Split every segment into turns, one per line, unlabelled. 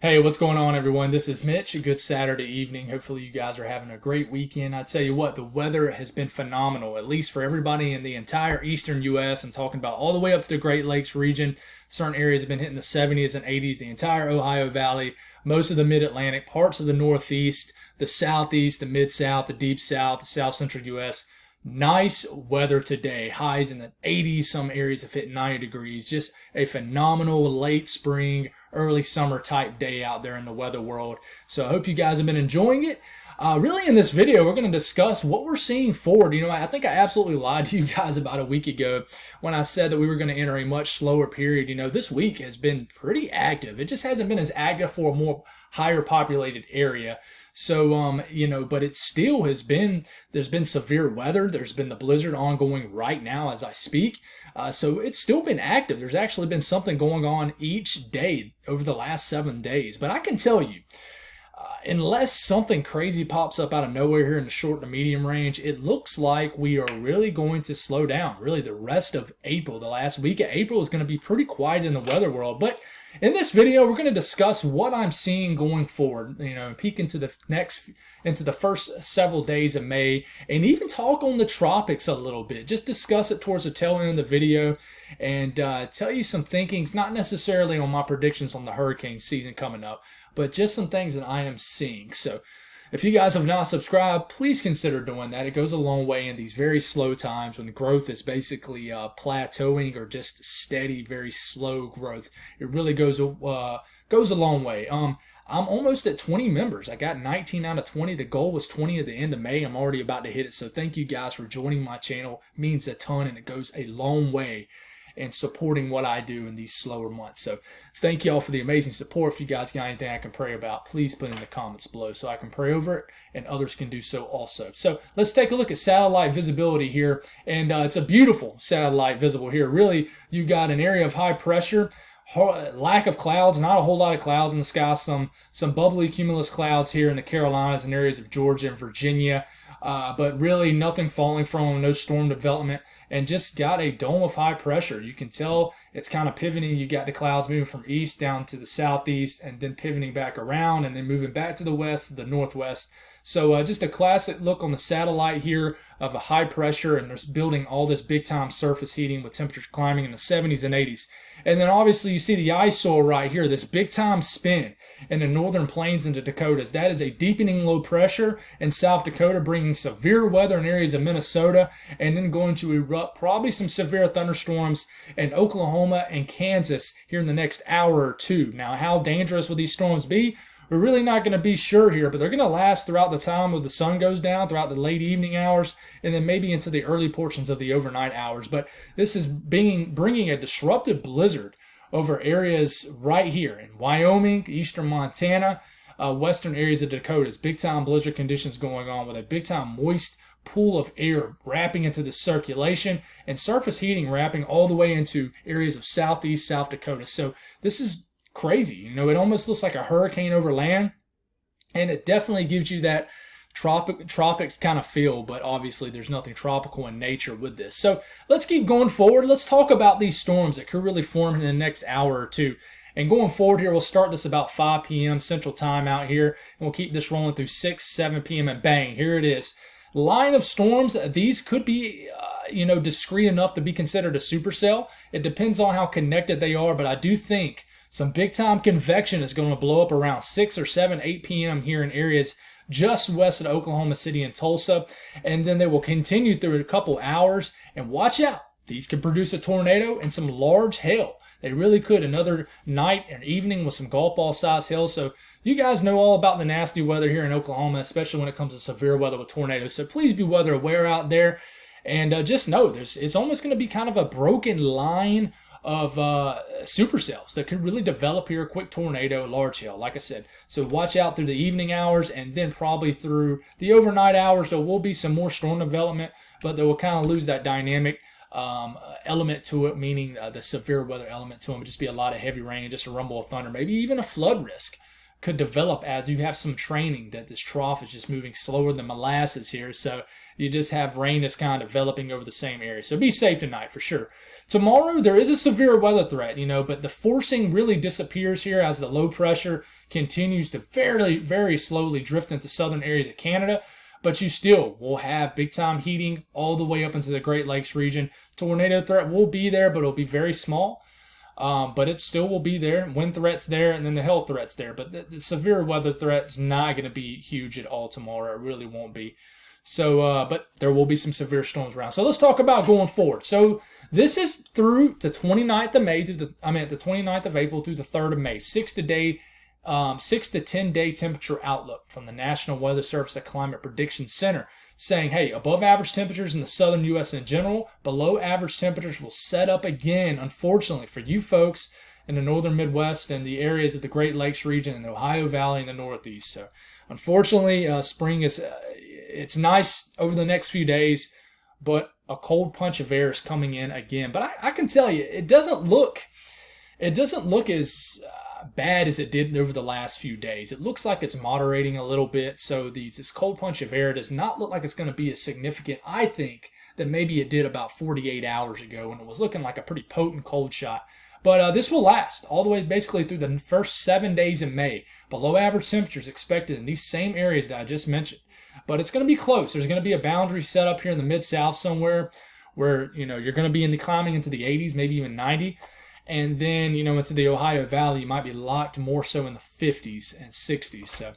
Hey, what's going on, everyone? This is Mitch. A good Saturday evening. Hopefully, you guys are having a great weekend. I tell you what, the weather has been phenomenal, at least for everybody in the entire eastern U.S. I'm talking about all the way up to the Great Lakes region. Certain areas have been hitting the 70s and 80s, the entire Ohio Valley, most of the mid Atlantic, parts of the Northeast, the Southeast, the Mid South, the Deep South, the South Central U.S. Nice weather today. Highs in the 80s. Some areas have hit 90 degrees. Just a phenomenal late spring, early summer type day out there in the weather world. So I hope you guys have been enjoying it. Really, in this video, we're going to discuss what we're seeing forward. I think I absolutely lied to you guys about a week ago when I said that we were going to enter a much slower period. This week has been pretty active. It just hasn't been as active for a more higher populated area. So, but it still has been, there's been severe weather. There's been the blizzard ongoing right now as I speak. So it's still been active. There's actually been something going on each day over the last 7 days. But I can tell you, unless something crazy pops up out of nowhere here in the short to medium range, it looks like we are really going to slow down. Really, the rest of April, the last week of April, is going to be pretty quiet in the weather world. But in this video, we're going to discuss what I'm seeing going forward, peek into the first several days of May, and even talk on the tropics a little bit. Just discuss it towards the tail end of the video and tell you some thinkings, not necessarily on my predictions on the hurricane season coming up, but just some things that I am seeing. So if you guys have not subscribed, please consider doing that. It goes a long way in these very slow times when the growth is basically plateauing or just steady, very slow growth. It really goes a long way. I'm almost at 20 members. I got 19 out of 20. The goal was 20 at the end of May. I'm already about to hit it. So thank you guys for joining my channel. It means a ton, and it goes a long way and supporting what I do in these slower months. So thank you all for the amazing support. If you guys got anything I can pray about, please put in the comments below so I can pray over it and others can do so also. So let's take a look at satellite visibility here. And it's a beautiful satellite visible here. Really, you got an area of high pressure, lack of clouds, not a whole lot of clouds in the sky, some bubbly cumulus clouds here in the Carolinas and areas of Georgia and Virginia. But really nothing falling from them, no storm development, and just got a dome of high pressure. You can tell it's kind of pivoting. You got the clouds moving from east down to the southeast and then pivoting back around and then moving back to the west, to the northwest. So just a classic look on the satellite here of a high pressure, and there's building all this big time surface heating with temperatures climbing in the 70s and 80s. And then obviously you see the ice soil right here, this big time spin in the northern plains into Dakotas. That is a deepening low pressure in South Dakota, bringing severe weather in areas of Minnesota, and then going to erupt probably some severe thunderstorms in Oklahoma and Kansas here in the next hour or two. Now, how dangerous will these storms be? We're really not going to be sure here, but they're going to last throughout the time when the sun goes down, throughout the late evening hours, and then maybe into the early portions of the overnight hours. But this is bringing a disruptive blizzard over areas right here in Wyoming, eastern Montana, western areas of Dakotas. Big-time blizzard conditions going on with a big-time moist pool of air wrapping into the circulation and surface heating wrapping all the way into areas of southeast South Dakota. So this is crazy. It almost looks like a hurricane over land, and it definitely gives you that tropics kind of feel, but obviously there's nothing tropical in nature with this. So let's keep going forward. Let's talk about these storms that could really form in the next hour or two. And going forward here, we'll start this about 5 p.m. Central Time out here, and we'll keep this rolling through 6, 7 p.m. and bang, here it is. Line of storms, these could be discrete enough to be considered a supercell. It depends on how connected they are, but I do think some big-time convection is going to blow up around 6 or 7, 8 p.m. here in areas just west of Oklahoma City and Tulsa. And then they will continue through a couple hours. And watch out. These could produce a tornado and some large hail. They really could. Another night and evening with some golf ball size hail. So you guys know all about the nasty weather here in Oklahoma, especially when it comes to severe weather with tornadoes. So please be weather aware out there. And just know it's almost going to be kind of a broken line of supercells that could really develop here. A quick tornado, large hail, like I said. So watch out through the evening hours, and then probably through the overnight hours there will be some more storm development, but they will kind of lose that dynamic element to it, meaning the severe weather element to them. It'll just be a lot of heavy rain, just a rumble of thunder, maybe even a flood risk could develop as you have some training that this trough is just moving slower than molasses here. So you just have rain that's kind of developing over the same area. So be safe tonight for sure. Tomorrow, there is a severe weather threat, but the forcing really disappears here as the low pressure continues to very, very slowly drift into southern areas of Canada. But you still will have big-time heating all the way up into the Great Lakes region. Tornado threat will be there, but it'll be very small. But it still will be there. Wind threat's there, and then the hail threat's there. But the severe weather threat's not going to be huge at all tomorrow. It really won't be. So, but there will be some severe storms around. So let's talk about going forward. So this is through the 29th of May, the 29th of April through the 3rd of May. 6 to 10 day temperature outlook from the National Weather Service Climate Prediction Center, saying, hey, above average temperatures in the southern U.S. in general, below average temperatures will set up again, unfortunately, for you folks in the northern Midwest and the areas of the Great Lakes region and the Ohio Valley and the Northeast. So, unfortunately, spring is it's nice over the next few days, but a cold punch of air is coming in again. But I can tell you, it doesn't look as bad as it did over the last few days. It looks like it's moderating a little bit, so this cold punch of air does not look like it's going to be as significant, I think, that maybe it did about 48 hours ago when it was looking like a pretty potent cold shot. But this will last all the way basically through the first 7 days in May. Below average temperatures expected in these same areas that I just mentioned. But it's going to be close. There's going to be a boundary set up here in the Mid-South somewhere where, you're going to be climbing into the 80s, maybe even 90. And then, into the Ohio Valley, you might be locked more so in the 50s and 60s. So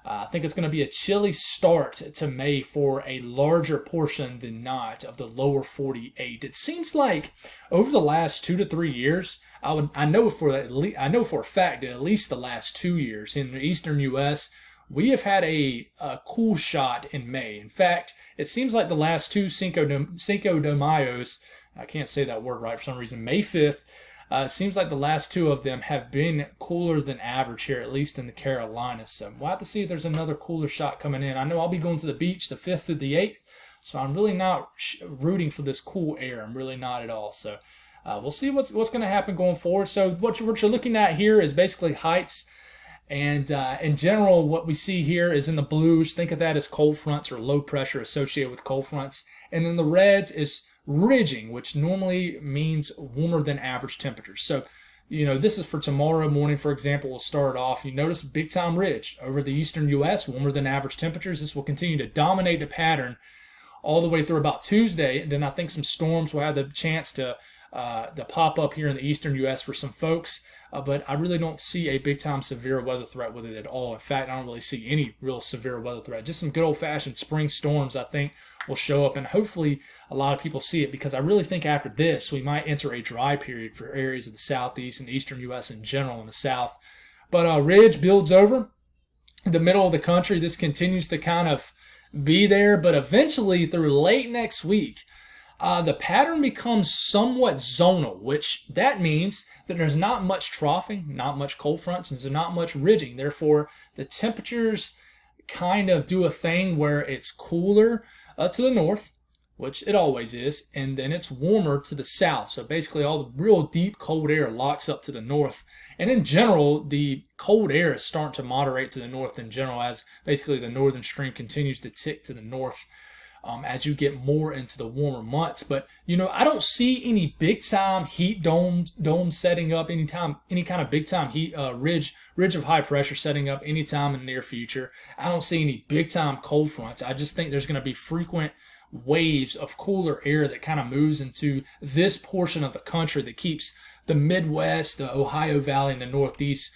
I think it's going to be a chilly start to May for a larger portion than not of the lower 48. It seems like over the last 2 to 3 years, I know for a fact that at least the last 2 years in the eastern U.S., we have had a cool shot in May. In fact, it seems like the last two Cinco de Mayos, I can't say that word right for some reason, May 5th, seems like the last two of them have been cooler than average here, at least in the Carolinas. So we'll have to see if there's another cooler shot coming in. I know I'll be going to the beach the 5th through the 8th, so I'm really not rooting for this cool air. I'm really not at all. So we'll see what's going to happen going forward. So what you're looking at here is basically heights. And in general, what we see here is in the blues. Think of that as cold fronts or low pressure associated with cold fronts. And then the reds is ridging, which normally means warmer than average temperatures. So, this is for tomorrow morning, for example. We'll start off. You notice big time ridge over the eastern U.S., warmer than average temperatures. This will continue to dominate the pattern all the way through about Tuesday. And then I think some storms will have the chance to pop up here in the eastern U.S. for some folks. But I really don't see a big-time severe weather threat with it at all. In fact, I don't really see any real severe weather threat. Just some good old-fashioned spring storms, I think, will show up. And hopefully a lot of people see it, because I really think after this, we might enter a dry period for areas of the southeast and eastern U.S. in general in the south. But ridge builds over the middle of the country. This continues to kind of be there. But eventually, through late next week, the pattern becomes somewhat zonal, which that means that there's not much troughing, not much cold fronts, and there's not much ridging. Therefore, the temperatures kind of do a thing where it's cooler to the north, which it always is, and then it's warmer to the south. So basically, all the real deep cold air locks up to the north. And in general, the cold air is starting to moderate to the north in general as basically the northern stream continues to tick to the north. As you get more into the warmer months. But, I don't see any big-time heat dome setting up any kind of big-time heat ridge of high pressure setting up anytime in the near future. I don't see any big-time cold fronts. I just think there's going to be frequent waves of cooler air that kind of moves into this portion of the country that keeps the Midwest, the Ohio Valley, and the Northeast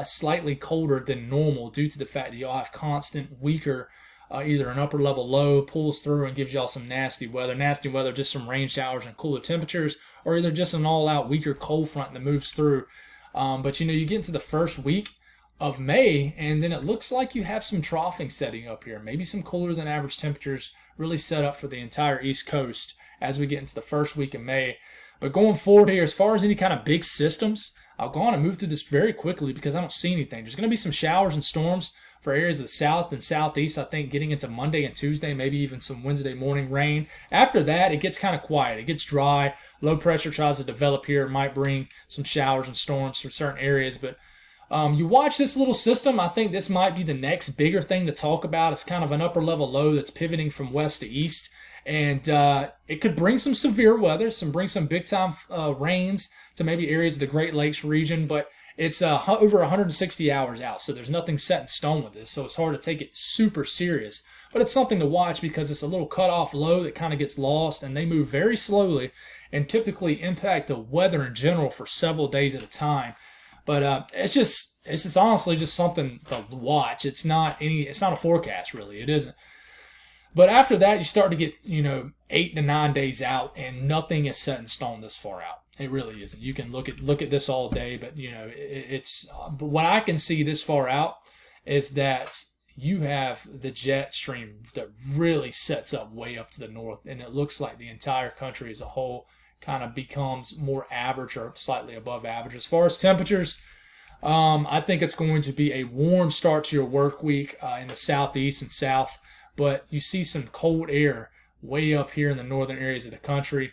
slightly colder than normal due to the fact that y'all have constant, weaker either an upper level low pulls through and gives y'all some nasty weather, just some rain showers and cooler temperatures, or either just an all-out weaker cold front that moves through. But you get into the first week of May, and then it looks like you have some troughing setting up here. Maybe some cooler than average temperatures really set up for the entire East Coast as we get into the first week of May. But going forward here, as far as any kind of big systems, I'll go on and move through this very quickly because I don't see anything. There's going to be some showers and storms for areas of the south and southeast, I think, getting into Monday and Tuesday, maybe even some Wednesday morning rain. After that, it gets kind of quiet. It gets dry. Low pressure tries to develop here. It might bring some showers and storms for certain areas, but You watch this little system, I think this might be the next bigger thing to talk about. It's kind of an upper level low that's pivoting from west to east. And it could bring some severe weather, bring some big time rains to maybe areas of the Great Lakes region. But it's over 160 hours out, so there's nothing set in stone with this. So it's hard to take it super serious. But it's something to watch because it's a little cutoff low that kind of gets lost, and they move very slowly and typically impact the weather in general for several days at a time. But it's just honestly just something to watch. It's not a forecast really. It isn't. But after that, you start to get 8 to 9 days out, and nothing is set in stone this far out. It really isn't. You can look at this all day, but But what I can see this far out is that you have the jet stream that really sets up way up to the north, and it looks like the entire country as a whole kind of becomes more average or slightly above average. As far as temperatures, I think it's going to be a warm start to your work week in the southeast and south, but you see some cold air way up here in the northern areas of the country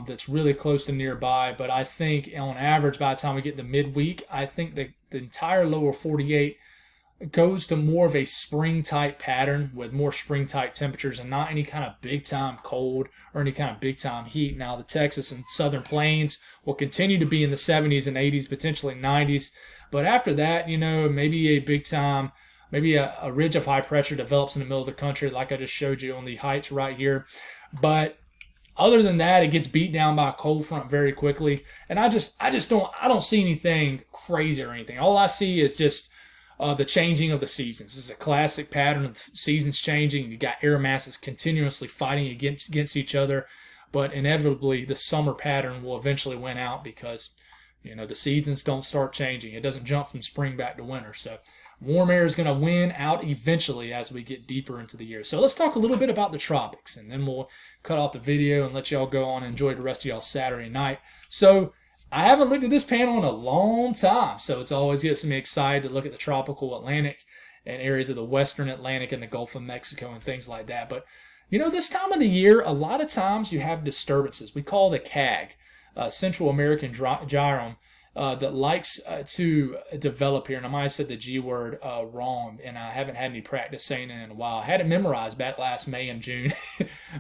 that's really close to nearby. But I think on average, by the time we get to midweek, I think the entire lower 48 goes to more of a spring-type pattern with more spring-type temperatures and not any kind of big-time cold or any kind of big-time heat. Now, the Texas and Southern Plains will continue to be in the 70s and 80s, potentially 90s. But after that, maybe a big-time, maybe a ridge of high pressure develops in the middle of the country like I just showed you on the heights right here. But other than that, it gets beat down by a cold front very quickly. And I don't see anything crazy or anything. All I see is just the changing of the seasons. This is a classic pattern of seasons changing. You got air masses continuously fighting against each other, but inevitably the summer pattern will eventually win out because the seasons don't start changing. It doesn't jump from spring back to winter. So warm air is going to win out eventually as we get deeper into the year. So let's talk a little bit about the tropics, and then we'll cut off the video and let y'all go on and enjoy the rest of y'all Saturday night. So I haven't looked at this panel in a long time, so it's always gets me excited to look at the tropical Atlantic and areas of the western Atlantic and the Gulf of Mexico and things like that. But, this time of the year, a lot of times you have disturbances. We call it a CAG, Central American Gyrum, that likes to develop here. And I might have said the G word wrong, and I haven't had any practice saying it in a while. I had it memorized back last May and June,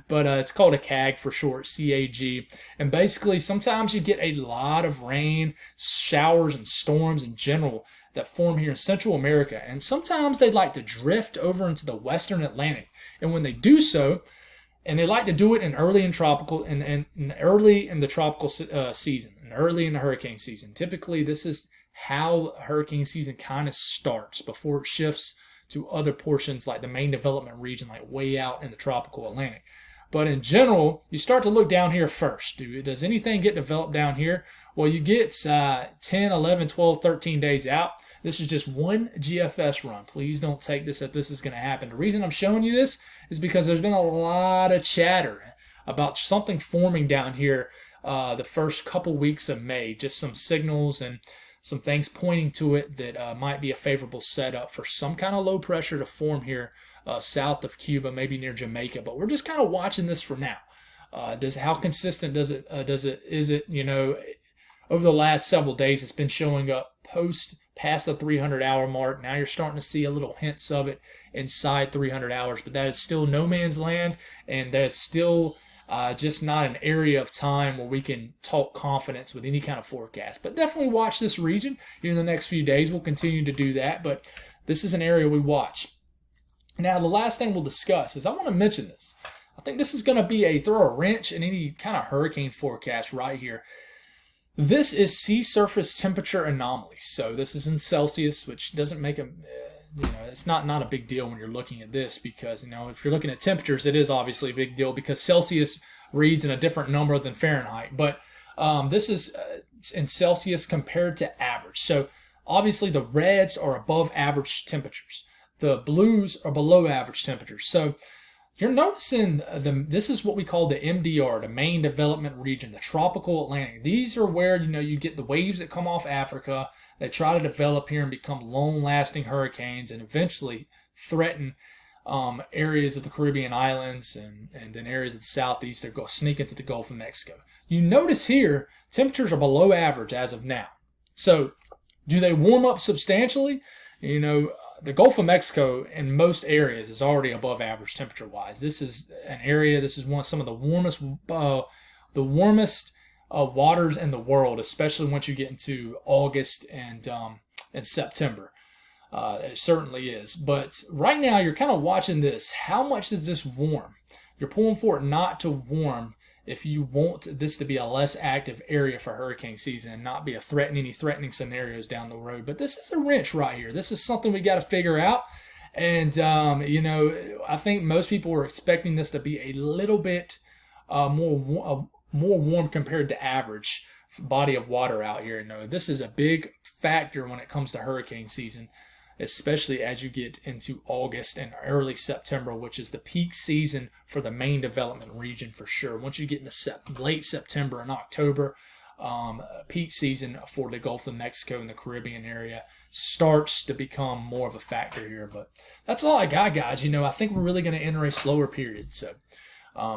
but it's called a CAG for short, C-A-G. And basically, sometimes you get a lot of rain, showers, and storms in general that form here in Central America. And sometimes they like to drift over into the Western Atlantic. And when they do so, and they like to do it early in the tropical season, and early in the hurricane season. Typically, this is how hurricane season kind of starts before it shifts to other portions like the main development region, like way out in the tropical Atlantic. But in general, you start to look down here first. Does anything get developed down here? Well, you get 10, 11, 12, 13 days out. This is just one GFS run. Please don't take this that this is going to happen. The reason I'm showing you this is because there's been a lot of chatter about something forming down here the first couple weeks of May. Just some signals and some things pointing to it that might be a favorable setup for some kind of low pressure to form here south of Cuba, maybe near Jamaica. But we're just kind of watching this for now. How consistent is it? Over the last several days, it's been showing up past the 300-hour mark. Now you're starting to see a little hints of it inside 300 hours, but that is still no man's land, and that is still just not an area of time where we can talk confidence with any kind of forecast. But definitely watch this region. In the next few days, we'll continue to do that, but this is an area we watch. Now, the last thing we'll discuss is I want to mention this. I think this is going to be throw a wrench in any kind of hurricane forecast right here. This is sea surface temperature anomalies. So this is in Celsius, which doesn't make it's not a big deal when you're looking at this because, if you're looking at temperatures, it is obviously a big deal because Celsius reads in a different number than Fahrenheit. But this is in Celsius compared to average. So obviously the reds are above average temperatures. The blues are below average temperatures. So you're noticing this is what we call the MDR, the main development region, the tropical Atlantic. These are where, you get the waves that come off Africa. They try to develop here and become long-lasting hurricanes and eventually threaten areas of the Caribbean islands and then areas of the southeast that go sneak into the Gulf of Mexico. You notice here, temperatures are below average as of now. So Do they warm up substantially? You know, the Gulf of Mexico in most areas is already above average temperature wise. This is an area. This is some of the warmest waters in the world, especially once you get into August and September. It certainly is. But right now, you're kind of watching this. How much does this warm? You're pulling for it not to warm if you want this to be a less active area for hurricane season and not be any threatening scenarios down the road. But this is a wrench right here. This is something we got to figure out. And, you know, I think most people were expecting this to be a little bit more warm compared to average body of water out here. You know, this is a big factor when it comes to hurricane season, especially as you get into August and early September, which is the peak season for the main development region for sure. Once you get into late September and October, peak season for the Gulf of Mexico and the Caribbean area starts to become more of a factor here. But that's all I got, guys. You know, I think we're really going to enter a slower period. So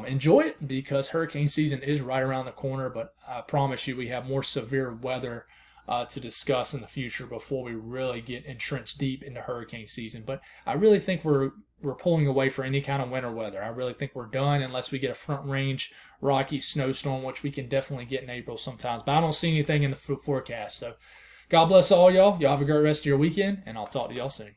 enjoy it, because hurricane season is right around the corner. But I promise you, we have more severe weather to discuss in the future before we really get entrenched deep into hurricane season. But I really think we're pulling away for any kind of winter weather. I really think we're done unless we get a front range rocky snowstorm, which we can definitely get in April sometimes. But I don't see anything in the forecast. So God bless all y'all. Y'all have a great rest of your weekend, and I'll talk to y'all soon.